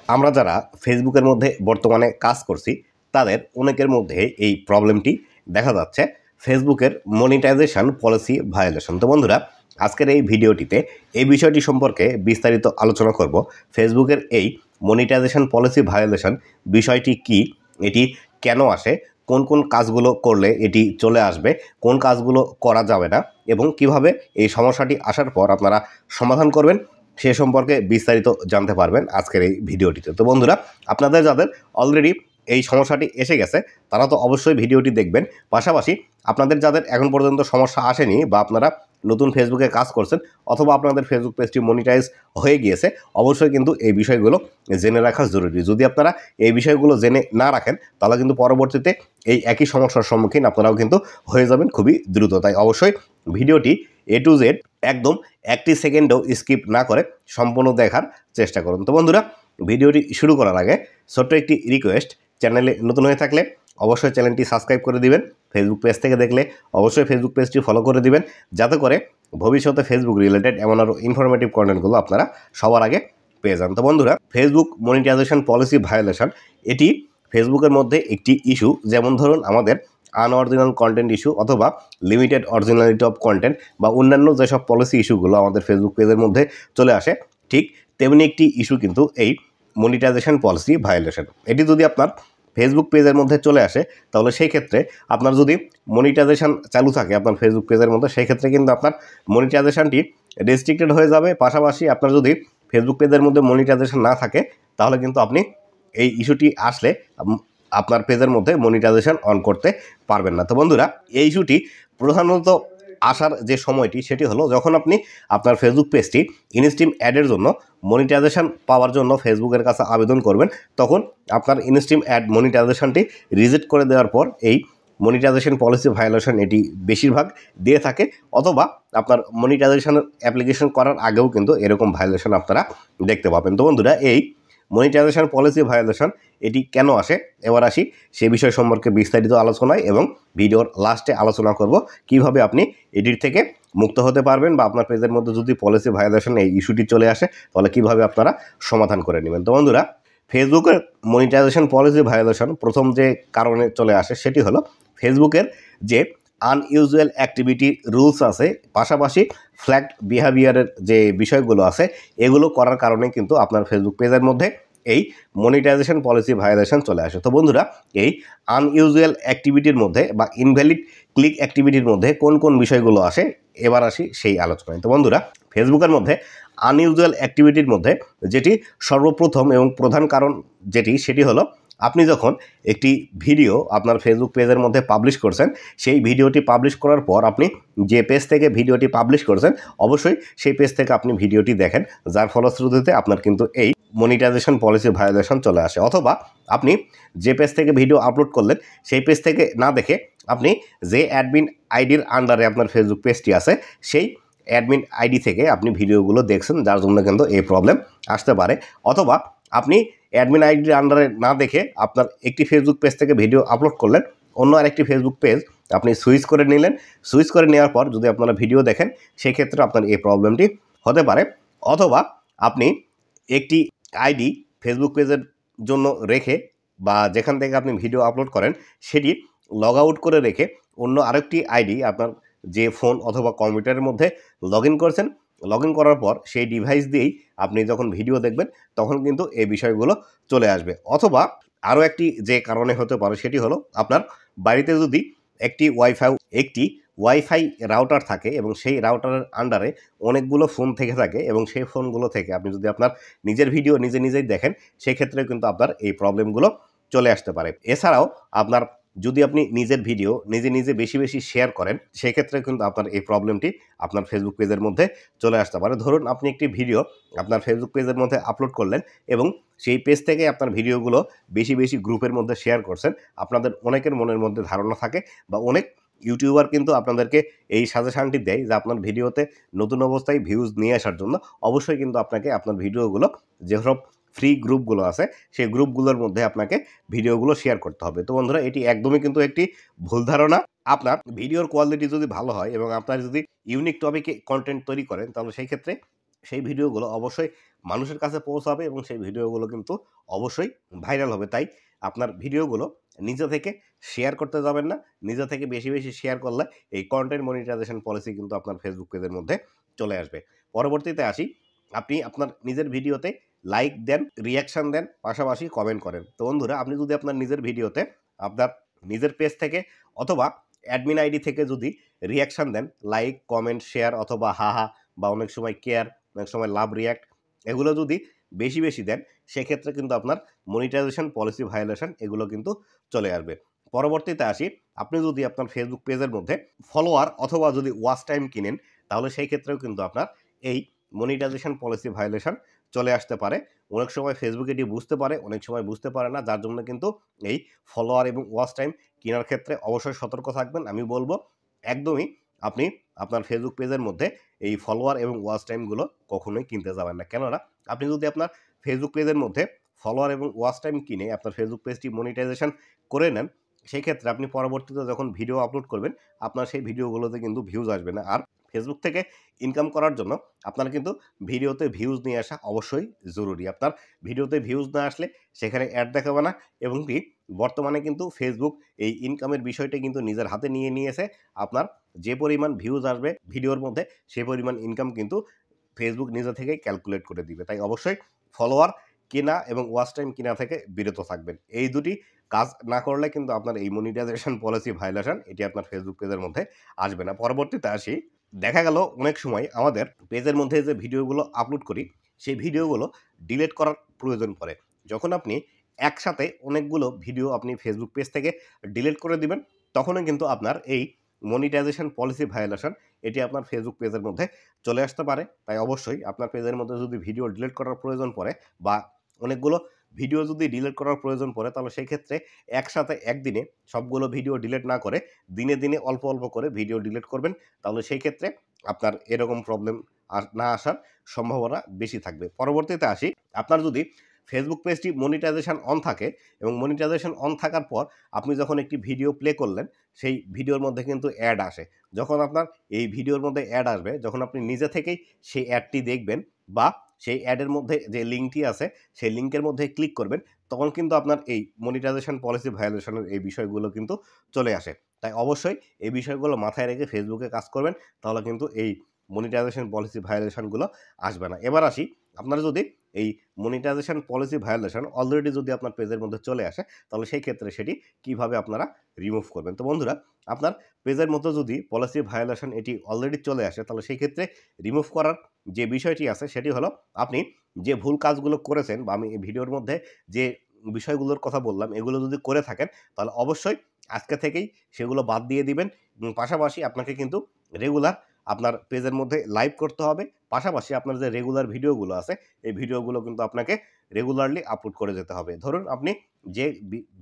আমরা যারা ফেসবুকের মধ্যে বর্তমানে কাজ করছি তাদের অনেকের মধ্যে এই প্রবলেমটি দেখা যাচ্ছে, ফেসবুকের মনিটাইজেশন পলিসি ভায়োলেশন। তো বন্ধুরা, আজকের এই ভিডিওটিতে এই বিষয়টি সম্পর্কে বিস্তারিত আলোচনা করব। ফেসবুকের এই মনিটাইজেশন পলিসি ভায়োলেশন বিষয়টি কি, এটি কেন আসে, কোন কোন কাজগুলো করলে এটি চলে আসবে, কোন কাজগুলো করা যাবে না, এবং কিভাবে এই সমস্যাটি আসার পর আপনারা সমাধান করবেন সে সম্পর্কে বিস্তারিত জানতে পারবেন আজকের এই ভিডিওটিতে। তো বন্ধুরা, আপনাদের যাদের অলরেডি এই সমস্যাটি এসে গেছে তারা তো অবশ্যই ভিডিওটি দেখবেন। পাশাপাশি আপনাদের যাদের এখন পর্যন্ত সমস্যা আসেনি বা আপনারা নতুন ফেসবুকে কাজ করছেন অথবা আপনাদের ফেসবুক পেজটি মনিটাইজ হয়ে গিয়েছে, অবশ্যই কিন্তু এই বিষয়গুলো জেনে রাখা জরুরি। যদি আপনারা এই বিষয়গুলো জেনে না রাখেন তাহলে কিন্তু পরবর্তীতে এই একই সমস্যার সম্মুখীন আপনারাও কিন্তু হয়ে যাবেন খুবই দ্রুত। তাই অবশ্যই ভিডিওটি A to Z একদম একটি সেকেন্ডও স্কিপ না করে সম্পূর্ণ দেখার চেষ্টা করুন। তো বন্ধুরা, ভিডিওটি শুরু করার আগে ছোট্ট একটি রিকোয়েস্ট, চ্যানেলে নতুন হয়ে থাকলে অবশ্যই চ্যানেলটি সাবস্ক্রাইব করে দিবেন। ফেসবুক পেজ থেকে দেখলে অবশ্যই ফেসবুক পেজটি ফলো করে দিবেন, যাতে করে ভবিষ্যতে ফেসবুক রিলেটেড এমন আরও ইনফরমেটিভ কন্টেন্টগুলো আপনারা সবার আগে পেয়ে যান। তো বন্ধুরা, ফেসবুক মনিটাইজেশন পলিসি ভায়োলেশন এটি ফেসবুকের মধ্যে একটি ইস্যু। যেমন ধরুন আমাদের আনঅরিজিনাল কন্টেন্ট ইস্যু অথবা লিমিটেড অরিজিনালিটি অফ কন্টেন্ট বা অন্যান্য যেসব পলিসি ইস্যুগুলো আমাদের ফেসবুক পেজের মধ্যে চলে আসে, ঠিক তেমনি একটি ইস্যু কিন্তু এই মনিটাইজেশন পলিসি ভায়োলেশন। এটি যদি আপনার ফেসবুক পেজের মধ্যে চলে আসে তাহলে সেই ক্ষেত্রে আপনার যদি মনিটাইজেশন চালু থাকে আপনার ফেসবুক পেজের মধ্যে, সেই ক্ষেত্রে কিন্তু আপনার মনিটাইজেশনটি রেস্ট্রিক্টেড হয়ে যাবে। পাশাপাশি আপনার যদি ফেসবুক পেজের মধ্যে মনিটাইজেশন না থাকে তাহলে কিন্তু আপনি এই ইস্যুটি আসলে আপনার পেজের মধ্যে মনিটাইজেশন অন করতে পারবেন না। তো বন্ধুরা, এই ইস্যুটি প্রধানত আসার যে সময়টি সেটি হলো যখন আপনি আপনার ফেসবুক পেজটি ইনস্ট্রিম অ্যাডের জন্য মনিটাইজেশন পাওয়ার জন্য ফেসবুকের কাছে আবেদন করবেন, তখন আপনার ইনস্ট্রিম অ্যাড মনিটাইজেশনটি রিজেক্ট করে দেওয়ার পর এই মনিটাইজেশন পলিসি ভায়োলেশন এটি বেশিরভাগ দিয়ে থাকে, অথবা আপনার মনিটাইজেশনের অ্যাপ্লিকেশন করার আগেও কিন্তু এরকম ভায়োলেশন আপনারা দেখতে পাবেন। তো বন্ধুরা, এই মনিটাইজেশন পলিসি ভায়োলেশন এটি কেন আসে, এবার আসি সে বিষয় সম্পর্কে বিস্তারিত আলোচনায়, এবং ভিডিওর লাস্টে আলোচনা করব কিভাবে আপনি এটির থেকে মুক্ত হতে পারবেন, বা আপনার পেজের মধ্যে যদি পলিসি ভায়োলেশন এই ইস্যুটি চলে আসে তাহলে কিভাবে আপনারা সমাধান করে নেবেন। তো বন্ধুরা, ফেসবুকের মনিটাইজেশন পলিসি ভায়োলেশন প্রথম যে কারণে চলে আসে সেটি হলো ফেসবুকের যে আনইউজুয়াল অ্যাক্টিভিটি রুলস আছে, পাশাপাশি ফ্ল্যাগড বিহেভিয়ারের যে বিষয়গুলো আছে, এগুলো করার কারণে কিন্তু আপনার ফেসবুক পেজের মধ্যে এই মনিটাইজেশন পলিসি ভায়োলেশন চলে আসে। তো বন্ধুরা, এই আনইউজুয়াল অ্যাক্টিভিটির মধ্যে বা ইনভ্যালিড ক্লিক অ্যাক্টিভিটির মধ্যে কোন কোন বিষয়গুলো আসে, এবার আসি সেই আলোচনায়। তো বন্ধুরা, ফেসবুকের মধ্যে আনইউজুয়াল অ্যাক্টিভিটির মধ্যে যেটি সর্বপ্রথম এবং প্রধান কারণ সেটি হলো আপনি যখন একটি ভিডিও আপনার ফেসবুক পেজের মধ্যে পাবলিশ করছেন, সেই ভিডিওটি পাবলিশ করার পর আপনি যে পেজ থেকে ভিডিওটি পাবলিশ করছেন অবশ্যই সেই পেজ থেকে আপনি ভিডিওটি দেখেন, যার ফলশ্রুতিতে আপনার কিন্তু এই মনিটাইজেশন পলিসি ভায়োলেশন চলে আসে। অথবা আপনি যে পেজ থেকে ভিডিও আপলোড করলেন সেই পেজ থেকে না দেখে আপনি যে অ্যাডমিন আইডির আন্ডারে আপনার ফেসবুক পেজটি আছে সেই অ্যাডমিন আইডি থেকে আপনি ভিডিওগুলো দেখছেন, যার জন্য কিন্তু এই প্রবলেম আসতে পারে। অথবা আপনি অ্যাডমিন আইডির আন্ডারে না দেখে আপনার একটি ফেসবুক পেজ থেকে ভিডিও আপলোড করলেন, অন্য আরেকটি ফেসবুক পেজ আপনি সুইচ করে নিলেন, সুইচ করে নেওয়ার পর যদি আপনারা ভিডিও দেখেন সেই ক্ষেত্রে আপনার এই প্রবলেমটি হতে পারে। অথবা আপনি একটি আইডি ফেসবুক পেজের জন্য রেখে বা যেখান থেকে আপনি ভিডিও আপলোড করেন সেটি লগ আউট করে রেখে অন্য আরেকটি আইডি আপনার যে ফোন অথবা কম্পিউটারের মধ্যে লগ ইন করছেন, লগ ইন করার পর সেই ডিভাইস দিয়েই আপনি যখন ভিডিও দেখবেন তখন কিন্তু এই বিষয়গুলো চলে আসবে। অথবা আরও একটি যে কারণে হতে পারে সেটি হলো আপনার বাড়িতে যদি একটি ওয়াইফাই রাউটার থাকে এবং সেই রাউটারের আন্ডারে অনেকগুলো ফোন থেকে থাকে, এবং সেই ফোনগুলো থেকে আপনি যদি আপনার নিজের ভিডিও নিজেই দেখেন সেই ক্ষেত্রে কিন্তু আপনার এই প্রবলেমগুলো চলে আসতে পারে। এছাড়াও আপনার যদি আপনি নিজের ভিডিও নিজে বেশি শেয়ার করেন সেক্ষেত্রে কিন্তু আপনার এই প্রবলেমটি আপনার ফেসবুক পেজের মধ্যে চলে আসতে পারে। ধরুন আপনি একটি ভিডিও আপনার ফেসবুক পেজের মধ্যে আপলোড করলেন এবং সেই পেজ থেকে আপনার ভিডিওগুলো বেশি গ্রুপের মধ্যে শেয়ার করছেন, আপনাদের অনেকের মনের মধ্যে ধারণা থাকে বা অনেক ইউটিউবার কিন্তু আপনাদেরকে এই সাজেশনটি দেয় যে আপনার ভিডিওতে নতুন অবস্থায় ভিউজ নিয়ে আসার জন্য অবশ্যই কিন্তু আপনাকে আপনার ভিডিওগুলো যেসব ফ্রি গ্রুপগুলো আছে সেই গ্রুপগুলোর মধ্যে আপনাকে ভিডিওগুলো শেয়ার করতে হবে। তো বন্ধুরা, এটি একদমই কিন্তু একটি ভুল ধারণা। আপনার ভিডিওর কোয়ালিটি যদি ভালো হয় এবং আপনার যদি ইউনিক টপিকে কন্টেন্ট তৈরি করেন তাহলে সেই ক্ষেত্রে সেই ভিডিওগুলো অবশ্যই মানুষের কাছে পৌঁছাবে এবং সেই ভিডিওগুলো কিন্তু অবশ্যই ভাইরাল হবে। তাই আপনার ভিডিওগুলো নিজে থেকে শেয়ার করতে যাবেন না। নিজে থেকে বেশি বেশি শেয়ার করলে এই কন্টেন্ট মনিটাইজেশন পলিসি কিন্তু আপনার ফেসবুক পেজের মধ্যে চলে আসবে। পরবর্তীতে আসি, আপনি আপনার নিজের ভিডিওতে লাইক দেন, রিয়াকশান দেন, পাশাপাশি কমেন্ট করেন। তো বন্ধুরা, আপনি যদি আপনার নিজের ভিডিওতে আপনার নিজের পেজ থেকে অথবা অ্যাডমিন আইডি থেকে যদি রিয়াকশান দেন, লাইক, কমেন্ট, শেয়ার অথবা হাহা বা অনেক সময় কেয়ার, অনেক সময় লাভ রিয়াক্ট, এগুলো যদি বেশি বেশি দেন, সেক্ষেত্রে কিন্তু আপনার মনিটাইজেশন পলিসি ভায়োলেশন এগুলো কিন্তু চলে আসবে। পরবর্তীতে আসি, আপনি যদি আপনার ফেসবুক পেজের মধ্যে ফলোয়ার অথবা যদি ওয়াচ টাইম কিনেন, তাহলে সেই ক্ষেত্রেও কিন্তু আপনার এই মনিটাইজেশন পলিসি ভায়োলেশন চলে আসতে পারে। অনেক সময় ফেসবুক এটি বুঝতে পারে, অনেক সময় বুঝতে পারে না, যার জন্য কিন্তু এই ফলোয়ার এবং ওয়াচ টাইম কেনার ক্ষেত্রে অবশ্যই সতর্ক থাকবেন। আমি বলবো একদমই আপনি আপনার ফেসবুক পেজের মধ্যে এই ফলোয়ার এবং ওয়াচ টাইমগুলো কখনোই কিনতে যাবেন না। কেননা আপনি যদি আপনার ফেসবুক পেজের মধ্যে ফলোয়ার এবং ওয়াচ টাইম কিনে আপনার ফেসবুক পেজটি মনিটাইজেশন করে নেন, সেই ক্ষেত্রে আপনি পরবর্তীতে যখন ভিডিও আপলোড করবেন, আপনার সেই ভিডিওগুলোতে কিন্তু ভিউজ আসবে না। আর ফেসবুক থেকে ইনকাম করার জন্য আপনার কিন্তু ভিডিওতে ভিউজ নিয়ে আসা অবশ্যই জরুরি। আপনার ভিডিওতে ভিউজ না আসলে সেখানে অ্যাড দেখাবে না, এবং কি বর্তমানে কিন্তু ফেসবুক এই ইনকামের বিষয়টা কিন্তু নিজের হাতে নিয়ে নিয়েছে। আপনার যে পরিমাণ ভিউজ আসবে ভিডিওর মধ্যে, সে পরিমাণ ইনকাম কিন্তু ফেসবুক নিজে থেকেই ক্যালকুলেট করে দিবে। তাই অবশ্যই ফলোয়ার কেনা এবং ওয়াচ টাইম কেনা থেকে বিরত থাকবেন। এই দুটি কাজ না করলে কিন্তু আপনার এই মনিটাইজেশন পলিসি ভায়োলেশন এটি আপনার ফেসবুক পেজের মধ্যে আসবে না। পরবর্তীতে আসি, দেখা গেল অনেক সময় আমাদের পেজের মধ্যে যে ভিডিওগুলো আপলোড করি, সেই ভিডিওগুলো ডিলিট করার প্রয়োজন পড়ে। যখন আপনি একসাথে অনেকগুলো ভিডিও আপনি ফেসবুক পেজ থেকে ডিলিট করে দিবেন, তখনই কিন্তু আপনার এই মনিটাইজেশন পলিসি ভায়োলেশন এটি আপনার ফেসবুক পেজের মধ্যে চলে আসতে পারে। তাই অবশ্যই আপনার পেজের মধ্যে যদি ভিডিও ডিলিট করার প্রয়োজন পড়ে বা অনেকগুলো ভিডিও যদি ডিলিট করার প্রয়োজন পড়ে, তাহলে সেই ক্ষেত্রে একসাথে একদিনে সবগুলো ভিডিও ডিলিট না করে দিনে দিনে অল্প অল্প করে ভিডিও ডিলিট করবেন। তাহলে সেই ক্ষেত্রে আপনার এরকম প্রবলেম না আসার সম্ভাবনা বেশি থাকবে। পরবর্তীতে আসি, আপনার যদি ফেসবুক পেজটি মনিটাইজেশন অন থাকে এবং মনিটাইজেশন অন থাকার পর আপনি যখন একটি ভিডিও প্লে করলেন, সেই ভিডিওর মধ্যে কিন্তু অ্যাড আসে। যখন আপনার এই ভিডিওর মধ্যে অ্যাড আসবে, যখন আপনি নিজে থেকেই সেই অ্যাডটি দেখবেন বা সেই অ্যাডের মধ্যে যে লিঙ্কটি আছে সেই লিঙ্কের মধ্যে ক্লিক করবেন, তখন কিন্তু আপনার এই মনিটাইজেশন পলিসি ভায়োলেশনের এই বিষয়গুলো কিন্তু চলে আসে। তাই অবশ্যই এই বিষয়গুলো মাথায় রেখে ফেসবুকে কাজ করবেন, তাহলে কিন্তু এই মনিটাইজেশন পলিসি ভায়োলেশনগুলো আসবে না। এবার আসি, আপনারা যদি এই মনিটাইজেশন পলিসি ভায়োলেশন অলরেডি যদি আপনার পেজের মধ্যে চলে আসে, তাহলে সেই ক্ষেত্রে সেটি কিভাবে আপনারা রিমুভ করবেন। তো বন্ধুরা, আপনার পেজের মধ্যে যদি পলিসি ভায়োলেশন এটি অলরেডি চলে আসে, তাহলে সেই ক্ষেত্রে রিমুভ করার যে বিষয়টি আছে সেটি হলো, আপনি যে ভুল কাজগুলো করেছেন বা আমি এই ভিডিওর মধ্যে যে বিষয়গুলোর কথা বললাম, এগুলো যদি করে থাকেন, তাহলে অবশ্যই আজকে থেকেই সেগুলো বাদ দিয়ে দিবেন। এবং পাশাপাশি আপনাকে কিন্তু রেগুলার আপনার পেজের মধ্যে লাইভ করতে হবে। পাশাপাশি আপনার যে রেগুলার ভিডিওগুলো আছে, এই ভিডিওগুলো কিন্তু আপনাকে রেগুলারলি আপলোড করে যেতে হবে। ধরুন আপনি যে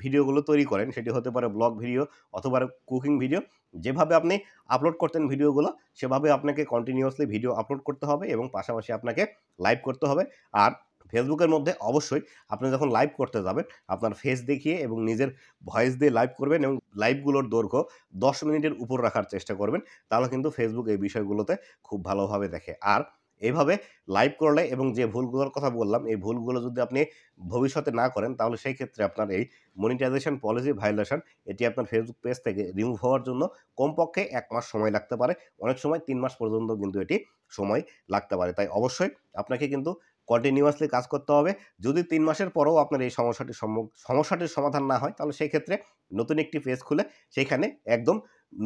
ভিডিওগুলো তৈরি করেন, সেটি হতে পারে ব্লগ ভিডিও অথবা কুকিং ভিডিও। যেভাবে আপনি আপলোড করতেন ভিডিওগুলো, সেভাবে আপনাকে কন্টিনিউয়াসলি ভিডিও আপলোড করতে হবে এবং পাশাপাশি আপনাকে লাইভ করতে হবে। আর ফেসবুকের মধ্যে অবশ্যই আপনি যখন লাইভ করতে যাবেন, আপনার ফেস দেখিয়ে এবং নিজের ভয়েস দিয়ে লাইভ করবেন এবং লাইভগুলোর দৈর্ঘ্য 10 মিনিটের উপর রাখার চেষ্টা করবেন। তাহলে কিন্তু ফেসবুক এই বিষয়গুলোতে খুব ভালোভাবে দেখে। আর এভাবে লাইভ করলে এবং যে ভুলগুলোর কথা বললাম, এই ভুলগুলো যদি আপনি ভবিষ্যতে না করেন, তাহলে সেই ক্ষেত্রে আপনার এই মনিটাইজেশন পলিসি ভায়োলেশন এটি আপনার ফেসবুক পেজ থেকে রিমুভ হওয়ার জন্য কমপক্ষে 1 মাস সময় লাগতে পারে। অনেক সময় 3 মাস পর্যন্ত কিন্তু এটি সময় লাগতে পারে। তাই অবশ্যই আপনাকে কিন্তু কন্টিনিউয়াসলি কাজ করতে হবে। যদি 3 মাসের পরেও আপনার এই সমস্যাটির সমাধান না হয়, তাহলে সেই ক্ষেত্রে নতুন একটি পেজ খুলে সেখানে একদম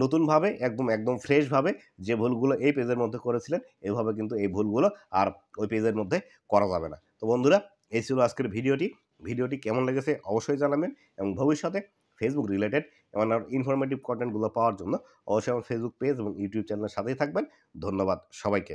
নতুনভাবে একদম ফ্রেশভাবে যে ভুলগুলো এই পেজের মধ্যে করেছিলেন, এভাবে কিন্তু এই ভুলগুলো আর ওই পেজের মধ্যে করা যাবে না। তো বন্ধুরা, এই ছিল আজকের ভিডিওটি। ভিডিওটি কেমন লেগেছে অবশ্যই জানাবেন এবং ভবিষ্যতে ফেসবুক রিলেটেড এমন ইনফরমেটিভ কনটেন্টগুলো পাওয়ার জন্য অবশ্যই আমার ফেসবুক পেজ এবং ইউটিউব চ্যানেলের সাথেই থাকবেন। ধন্যবাদ সবাইকে।